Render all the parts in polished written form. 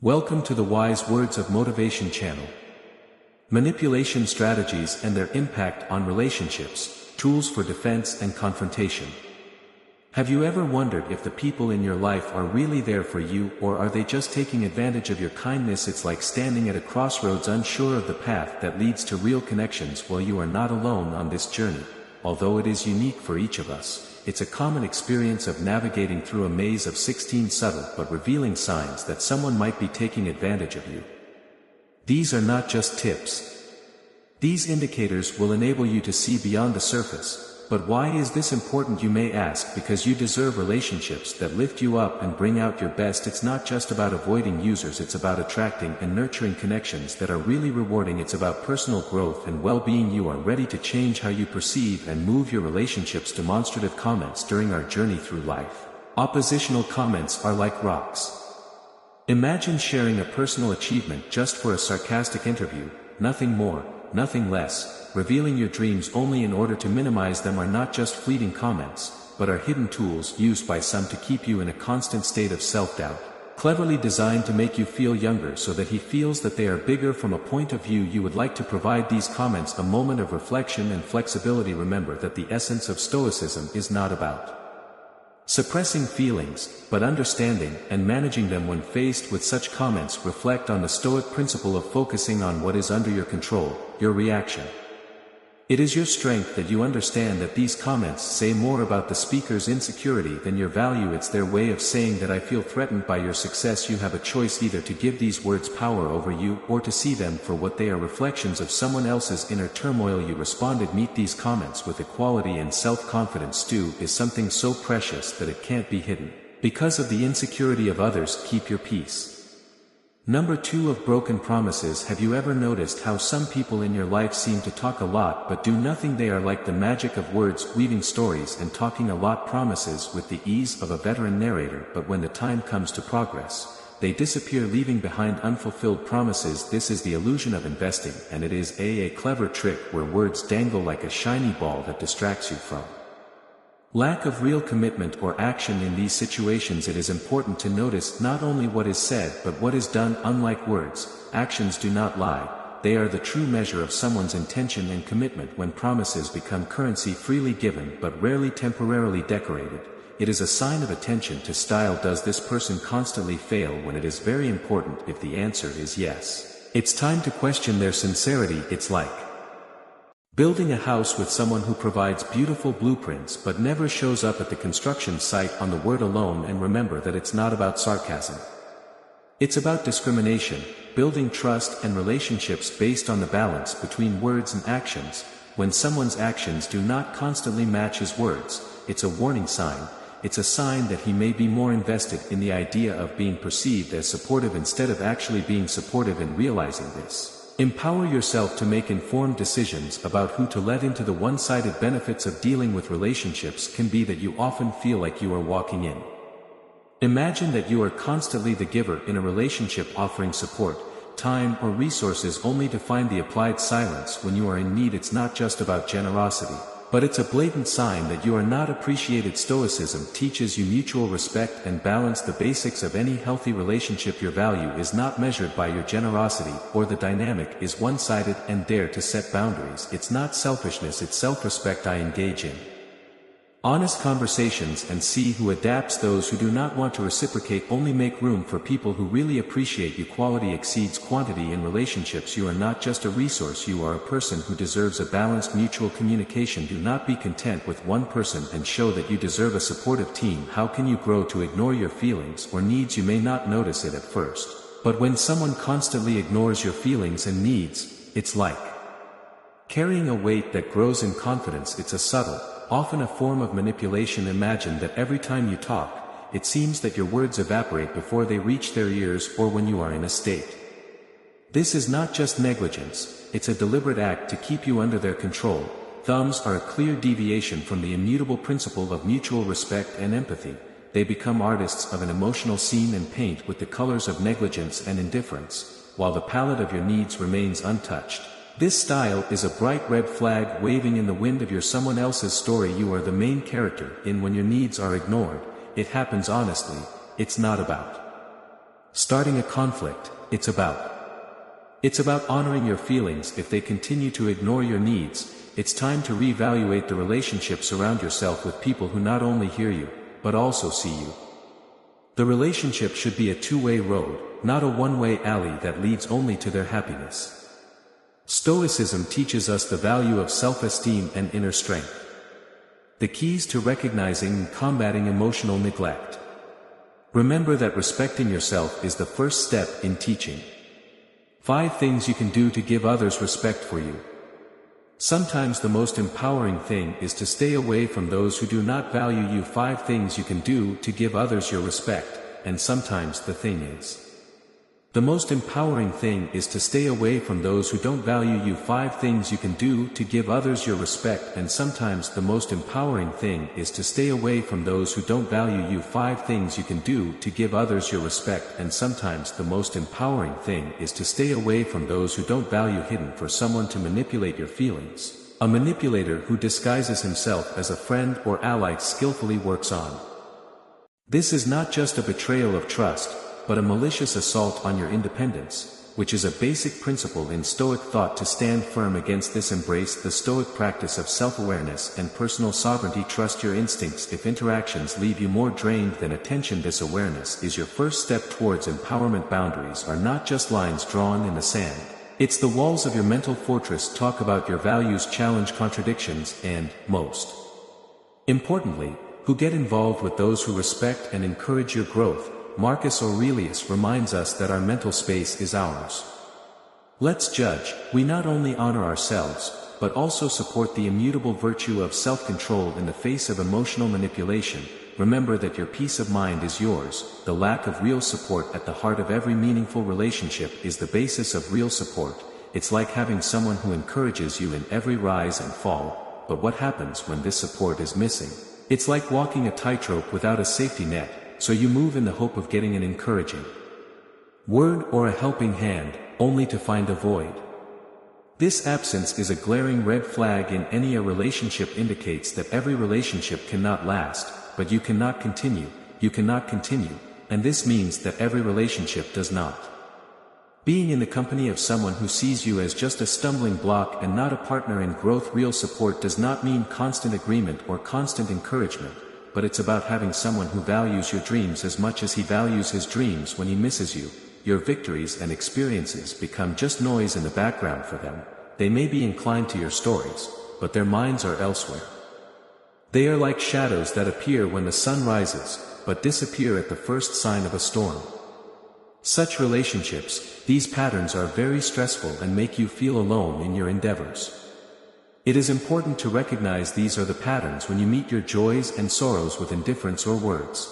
Welcome to the Wise Words of Motivation channel. Manipulation strategies and their impact on relationships, tools for defense and confrontation. Have you ever wondered if the people in your life are really there for you, or are they just taking advantage of your kindness? It's like standing at a crossroads unsure of the path that leads to real connections. Well, you are not alone on this journey. Although it is unique for each of us, it's a common experience of navigating through a maze of 16 subtle but revealing signs that someone might be taking advantage of you. These are not just tips. These indicators will enable you to see beyond the surface. But why is this important, you may ask? Because you deserve relationships that lift you up and bring out your best. It's not just about avoiding users, it's about attracting and nurturing connections that are really rewarding. It's about personal growth and well-being. You are ready to change how you perceive and move your relationships. Demonstrative comments during our journey through life. Oppositional comments are like rocks. Imagine sharing a personal achievement just for a sarcastic interview, nothing more, nothing less. Revealing your dreams only in order to minimize them are not just fleeting comments, but are hidden tools used by some to keep you in a constant state of self-doubt, cleverly designed to make you feel younger so that he feels that they are bigger. From a point of view you would like to provide these comments a moment of reflection and flexibility. Remember that the essence of stoicism is not about suppressing feelings, but understanding and managing them. When faced with such comments, reflect on the Stoic principle of focusing on what is under your control, your reaction. It is your strength that you understand that these comments say more about the speaker's insecurity than your value. It's their way of saying that I feel threatened by your success. You have a choice, either to give these words power over you or to see them for what they are, reflections of someone else's inner turmoil. You responded. Meet these comments with equality and self-confidence. Stew is something so precious that it can't be hidden. Because of the insecurity of others, keep your peace. Number 2 of broken promises. Have you ever noticed how some people in your life seem to talk a lot but do nothing? They are like the magic of words, weaving stories and talking a lot, promises with the ease of a veteran narrator, but when the time comes to progress, they disappear, leaving behind unfulfilled promises. This is the illusion of investing, and it is a clever trick where words dangle like a shiny ball that distracts you from lack of real commitment or action. In these situations it is important to notice not only what is said but what is done. Unlike words, actions do not lie. They are the true measure of someone's intention and commitment. When promises become currency, freely given but rarely temporarily decorated, it is a sign of attention to style. Does this person constantly fail when it is very important? If the answer is yes, it's time to question their sincerity. It's like building a house with someone who provides beautiful blueprints but never shows up at the construction site on the word alone. And remember that it's not about sarcasm. It's about discrimination, building trust and relationships based on the balance between words and actions. When someone's actions do not constantly match his words, it's a warning sign. It's a sign that he may be more invested in the idea of being perceived as supportive instead of actually being supportive. In realizing this, empower yourself to make informed decisions about who to let into. The one-sided benefits of dealing with relationships can be that you often feel like you are walking in. Imagine that you are constantly the giver in a relationship, offering support, time or resources only to find the applied silence when you are in need. It's not just about generosity, but it's a blatant sign that you are not appreciated. Stoicism teaches you mutual respect and balance, the basics of any healthy relationship. Your value is not measured by your generosity, or the dynamic is one-sided. And dare to set boundaries. It's not selfishness, it's self-respect. I engage in honest conversations and see who adapts. Those who do not want to reciprocate only make room for people who really appreciate you. Quality exceeds quantity in relationships. You are not just a resource, you are a person who deserves a balanced mutual communication. Do not be content with one person and show that you deserve a supportive team. How can you grow to ignore your feelings or needs? You may not notice it at first, but when someone constantly ignores your feelings and needs, it's like carrying a weight that grows in confidence. It's a subtle, often a form of manipulation. Imagine that every time you talk, it seems that your words evaporate before they reach their ears, or when you are in a state. This is not just negligence, it's a deliberate act to keep you under their control. Thumbs are a clear deviation from the immutable principle of mutual respect and empathy. They become artists of an emotional scene and paint with the colors of negligence and indifference, while the palette of your needs remains untouched. This style is a bright red flag waving in the wind of your someone else's story. You are the main character in when your needs are ignored. It happens honestly. It's not about starting a conflict. It's about honoring your feelings. If they continue to ignore your needs, it's time to reevaluate the relationship. Surround yourself with people who not only hear you, but also see you. The relationship should be a two-way road, not a one-way alley that leads only to their happiness. Stoicism teaches us the value of self-esteem and inner strength. The keys to recognizing and combating emotional neglect. Remember that respecting yourself is the first step in teaching. 5 things you can do to give others respect for you. Sometimes the most empowering thing is to stay away from those who do not value you. 5 things you can do to give others your respect, and sometimes the thing is. The most empowering thing is to stay away from those who don't value you. 5 things you can do to give others your respect, and sometimes the most empowering thing is to stay away from those who don't value you. 5 things you can do to give others your respect, and sometimes the most empowering thing is to stay away from those who don't value. Hidden for someone to manipulate your feelings. A manipulator who disguises himself as a friend or ally skillfully works on. This is not just a betrayal of trust, but a malicious assault on your independence, which is a basic principle in Stoic thought. To stand firm against this, embrace the Stoic practice of self-awareness and personal sovereignty. Trust your instincts. If interactions leave you more drained than attention, this awareness is your first step towards empowerment. Boundaries are not just lines drawn in the sand. It's the walls of your mental fortress. Talk about your values, challenge contradictions, and, most importantly, who get involved with those who respect and encourage your growth. Marcus Aurelius reminds us that our mental space is ours. Let's judge. We not only honor ourselves, but also support the immutable virtue of self-control in the face of emotional manipulation. Remember that your peace of mind is yours. The lack of real support at the heart of every meaningful relationship is the basis of real support. It's like having someone who encourages you in every rise and fall, but what happens when this support is missing? It's like walking a tightrope without a safety net. So you move in the hope of getting an encouraging word or a helping hand, only to find a void. This absence is a glaring red flag in any relationship. Indicates that every relationship cannot last, but you cannot continue, and this means that every relationship does not. Being in the company of someone who sees you as just a stumbling block and not a partner in growth. Real support does not mean constant agreement or constant encouragement, but it's about having someone who values your dreams as much as he values his dreams. When he misses you, your victories and experiences become just noise in the background for them. They may be inclined to your stories, but their minds are elsewhere. They are like shadows that appear when the sun rises, but disappear at the first sign of a storm. Such relationships, these patterns are very stressful and make you feel alone in your endeavors. It is important to recognize these are the patterns when you meet your joys and sorrows with indifference or words.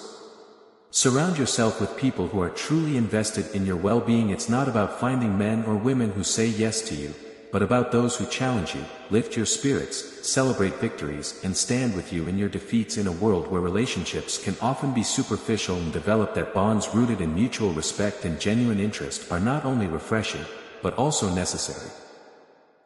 Surround yourself with people who are truly invested in your well-being. It's not about finding men or women who say yes to you, but about those who challenge you, lift your spirits, celebrate victories, and stand with you in your defeats. In a world where relationships can often be superficial and develop, that bonds rooted in mutual respect and genuine interest are not only refreshing, but also necessary.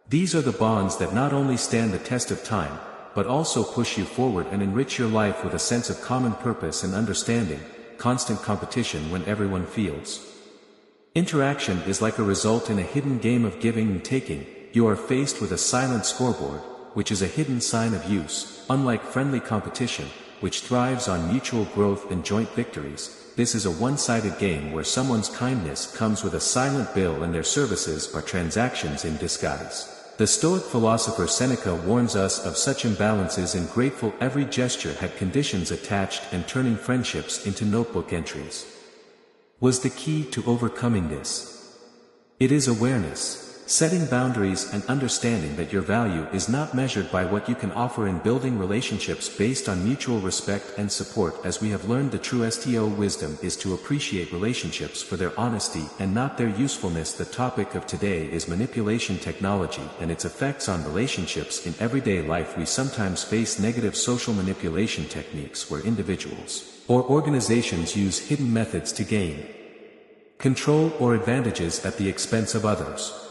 These are the bonds that not only stand the test of time, but also push you forward and enrich your life with a sense of common purpose and understanding. Constant competition when everyone feels. Interaction is like a result in a hidden game of giving and taking. You are faced with a silent scoreboard, which is a hidden sign of use. Unlike friendly competition, which thrives on mutual growth and joint victories, this is a one-sided game where someone's kindness comes with a silent bill and their services are transactions in disguise. The Stoic philosopher Seneca warns us of such imbalances. In Grateful, every gesture had conditions attached, and turning friendships into notebook entries was the key to overcoming this. It is awareness. Setting boundaries and understanding that your value is not measured by what you can offer. In building relationships based on mutual respect and support, as we have learned, the true wisdom is to appreciate relationships for their honesty and not their usefulness. The topic of today is manipulation technology and its effects on relationships. In everyday life, we sometimes face negative social manipulation techniques where individuals or organizations use hidden methods to gain control or advantages at the expense of others.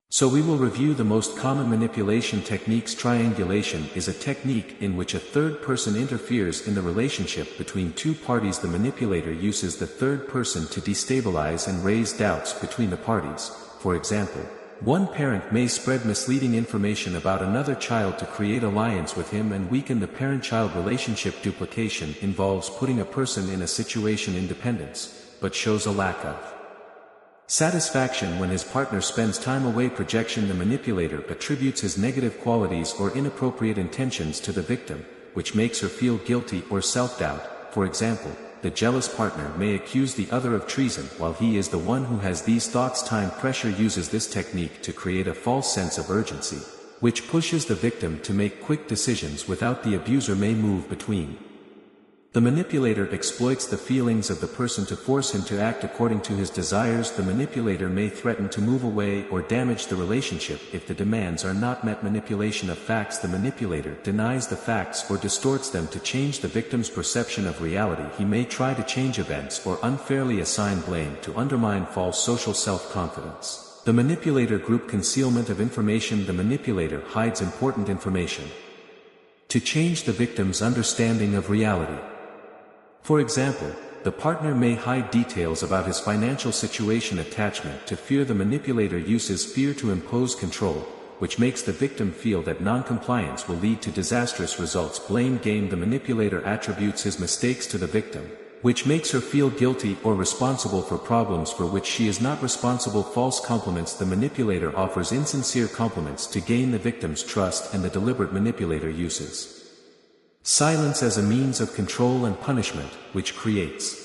So we will review the most common manipulation techniques. Triangulation is a technique in which a third person interferes in the relationship between two parties. The manipulator uses the third person to destabilize and raise doubts between the parties. For example, one parent may spread misleading information about another child to create alliance with him and weaken the parent-child relationship. Duplication involves putting a person in a situation independence, but shows a lack of satisfaction when his partner spends time away. Projection. The manipulator attributes his negative qualities or inappropriate intentions to the victim, which makes her feel guilty or self-doubt. For example, the jealous partner may accuse the other of treason while he is the one who has these thoughts. Time pressure uses this technique to create a false sense of urgency, which pushes the victim to make quick decisions without the abuser may move between. The manipulator exploits the feelings of the person to force him to act according to his desires. The manipulator may threaten to move away or damage the relationship if the demands are not met. Manipulation of facts. The manipulator denies the facts or distorts them to change the victim's perception of reality. He may try to change events or unfairly assign blame to undermine false social self-confidence. The manipulator group. Concealment of information. The manipulator hides important information to change the victim's understanding of reality. For example, the partner may hide details about his financial situation. Attachment to fear. The manipulator uses fear to impose control, which makes the victim feel that non-compliance will lead to disastrous results. Blame game. The manipulator attributes his mistakes to the victim, which makes her feel guilty or responsible for problems for which she is not responsible. False compliments. The manipulator offers insincere compliments to gain the victim's trust, and the deliberate manipulator uses silence as a means of control and punishment, which creates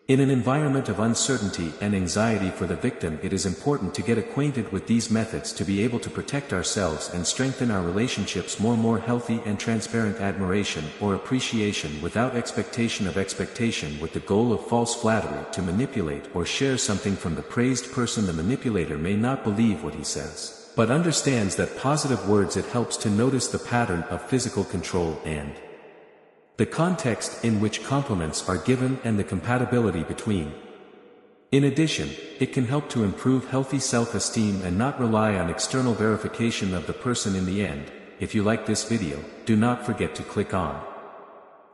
in an environment of uncertainty and anxiety for the victim. It is important to get acquainted with these methods to be able to protect ourselves and strengthen our relationships. More healthy and transparent. Admiration or appreciation without expectation of expectation, with the goal of false flattery to manipulate or share something from the praised person. The manipulator may not believe what he says, but understands that positive words. It helps to notice the pattern of physical control and the context in which compliments are given and the compatibility between. In addition, it can help to improve healthy self-esteem and not rely on external verification of the person. In the end, if you like this video, do not forget to click on.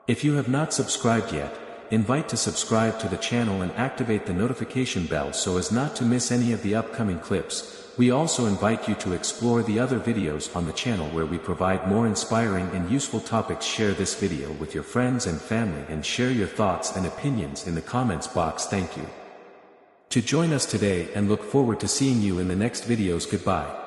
If you have not subscribed yet, invite to subscribe to the channel and activate the notification bell so as not to miss any of the upcoming clips. We also invite you to explore the other videos on the channel where we provide more inspiring and useful topics. Share this video with your friends and family and share your thoughts and opinions in the comments box. Thank you to join us today and look forward to seeing you in the next videos. Goodbye.